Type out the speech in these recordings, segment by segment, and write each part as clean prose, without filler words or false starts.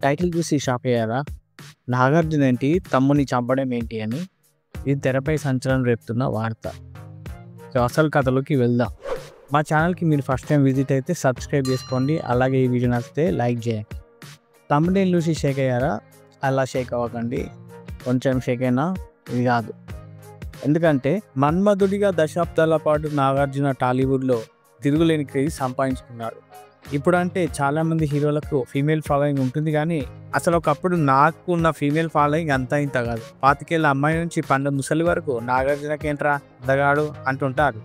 Title చూసి shock అయ్యారా? నాగార్జున ఏంటి, తమ్ముని చంపడం ఏంటి అని. ఇది తెరపై సంచలనం రేపుతున్న వార్త. సో అసలు కథలోకి వెళ్దాం. మా ఛానల్కి మీరు ఫస్ట్ టైం విజిట్ అయితే సబ్స్క్రైబ్ చేసుకోండి. అలాగే ఈ వీడియో నచ్చితే లైక్ చేయండి. తమ్ముడేం చూసి షేక్ అయ్యారా? అలా షేక్ అవ్వకండి. కొంచెం షేక్ అయినా ఇది కాదు. ఎందుకంటే మన్మధుడిగా దశాబ్దాల పాటు నాగార్జున టాలీవుడ్లో తిరుగులేని క్రేజ్ సంపాదించుకున్నాడు. ఇప్పుడు అంటే చాలామంది హీరోలకు ఫీమేల్ ఫాలోయింగ్ ఉంటుంది, కానీ అసలు ఒకప్పుడు నాకు ఉన్న ఫీమేల్ ఫాలోయింగ్ అంతా ఇంత కాదు. 25 ఏళ్ళ అమ్మాయి నుంచి పండు ముసలి వరకు నాగార్జునకేంట్రా అందగాడు అంటుంటారు.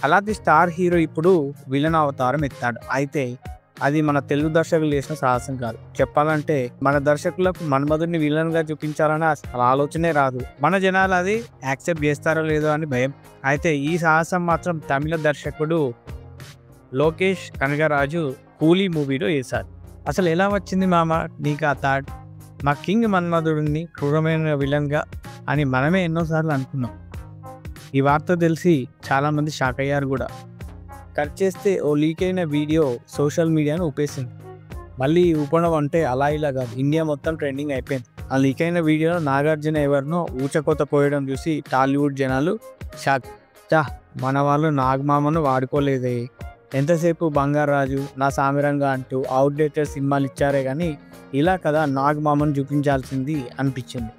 అలాంటి స్టార్ హీరో ఇప్పుడు విలన్ అవతారం ఎత్తాడు. అయితే అది మన తెలుగు దర్శకులు చేసిన సాహసం కాదు. చెప్పాలంటే మన దర్శకులకు మన్మధుడిని విలన్గా చూపించాలన్న అసలు ఆలోచనే రాదు. మన జనాలు అది యాక్సెప్ట్ చేస్తారో లేదో అని భయం. అయితే ఈ సాహసం మాత్రం తమిళ దర్శకుడు లోకేష్ కనగరాజు కూలీ మూవీలో వేశారు. అసలు ఎలా వచ్చింది మామ నీకు ఆ థాట్? మా కింగ్ మన్మధుడిని క్రూరమైన విలన్గా అని మనమే ఎన్నోసార్లు అనుకున్నాం. ఈ వార్త తెలిసి చాలామంది షాక్ అయ్యారు కూడా. కట్ చేస్తే ఓ లీక్ అయిన వీడియో సోషల్ మీడియాను ఊపేసింది. మళ్ళీ ఊపడం అంటే అలా ఇలా కాదు, ఇండియా మొత్తం ట్రెండింగ్ అయిపోయింది. ఆ లీక్ అయిన వీడియోలో నాగార్జున ఎవరినో ఊచకోత పోయడం చూసి టాలీవుడ్ జనాలు షాక్. మన వాళ్ళు నాగమామను వాడుకోలేదే, ఎంతసేపు బంగారాజు నా సామిరంగా అంటూ అవుట్డేటెడ్ సినిమాలు ఇచ్చారే కానీ ఇలా కదా నాగమామను చూపించాల్సింది అనిపించింది.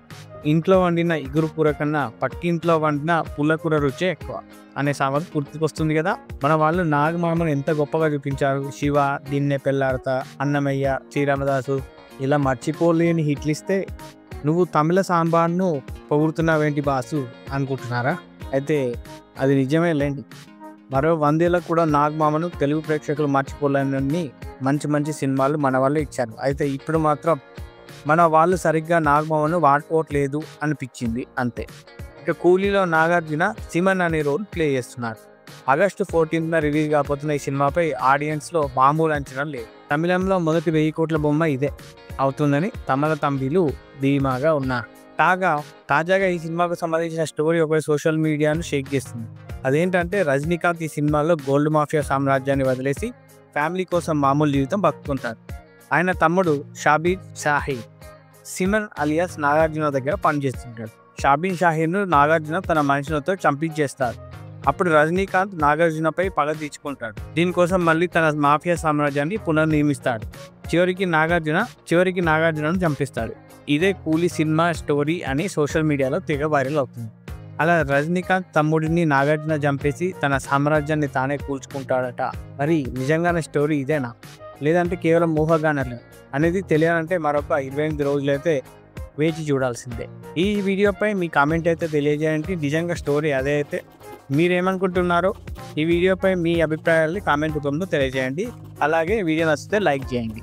ఇంట్లో వండిన ఇగురు కూర కన్నా పక్కింట్లో వండిన పుల్లకూర రుచే ఎక్కువ అనే సామెత గుర్తుకొస్తుంది కదా. మన వాళ్ళు నాగమామను ఎంత గొప్పగా చూపించారు. శివ, దీన్నే పెళ్ళాడత, అన్నమయ్య, శ్రీరామదాసు ఇలా మర్చిపోలేని హిట్లు ఇస్తే నువ్వు తమిళ సాంబార్ను పొగుడుతున్నావేంటి బాసు అనుకుంటున్నారా? అయితే అది నిజమే లేండి. మరో 100 ఏళ్ళకు కూడా నాగమామను తెలుగు ప్రేక్షకులు మర్చిపోలేని మంచి మంచి సినిమాలు మన వాళ్ళు ఇచ్చారు. అయితే ఇప్పుడు మాత్రం మన వాళ్ళు సరిగ్గా నాగమామను వాడుకోవట్లేదు అనిపించింది అంతే. ఇక కూలీలో నాగార్జున సిమన్ అనే రోల్ ప్లే చేస్తున్నాడు. ఆగస్టు 14న రిలీజ్ కాబోతున్న ఈ సినిమాపై ఆడియన్స్లో మామూలు అంచనాలు లేవు. తమిళంలో మొదటి 1000 కోట్ల బొమ్మ ఇదే అవుతుందని తమిళ తంబిలు ధీమాగా ఉన్నారు. తాజాగా ఈ సినిమాకు సంబంధించిన స్టోరీ ఒక సోషల్ మీడియాను షేక్ చేస్తుంది. అదేంటంటే రజనీకాంత్ ఈ సినిమాలో గోల్డ్ మాఫియా సామ్రాజ్యాన్ని వదిలేసి ఫ్యామిలీ కోసం మామూలు జీవితం బతుకుంటారు. ఆయన తమ్ముడు షాబీన్ షాహీర్ సిమన్ అలియాస్ నాగార్జున దగ్గర పనిచేస్తుంటాడు. షాబీన్ షాహీర్ను నాగార్జున తన మనుషులతో చంపించేస్తాడు. అప్పుడు రజనీకాంత్ నాగార్జునపై పగ తీర్చుకుంటాడు. దీనికోసం మళ్ళీ తన మాఫియా సామ్రాజ్యాన్ని పునర్నిర్మిస్తాడు. చివరికి నాగార్జునను చంపిస్తాడు. ఇదే కూలీ సినిమా స్టోరీ అని సోషల్ మీడియాలో తెగ వైరల్ అవుతుంది. అలా రజనీకాంత్ తమ్ముడిని నాగార్జున చంపేసి తన సామ్రాజ్యాన్ని తానే కూల్చుకుంటాడట. మరి నిజంగానే స్టోరీ ఇదేనా, లేదంటే కేవలం ఊహాగానాలు అనేది తెలియాలంటే మరొక 28 రోజులైతే వేచి చూడాల్సిందే. ఈ వీడియోపై మీ కామెంట్ అయితే తెలియజేయండి. నిజంగా స్టోరీ అదే అయితే మీరేమనుకుంటున్నారో ఈ వీడియోపై మీ అభిప్రాయాన్ని కామెంట్ రూపంలో తెలియజేయండి. అలాగే వీడియో నచ్చితే లైక్ చేయండి.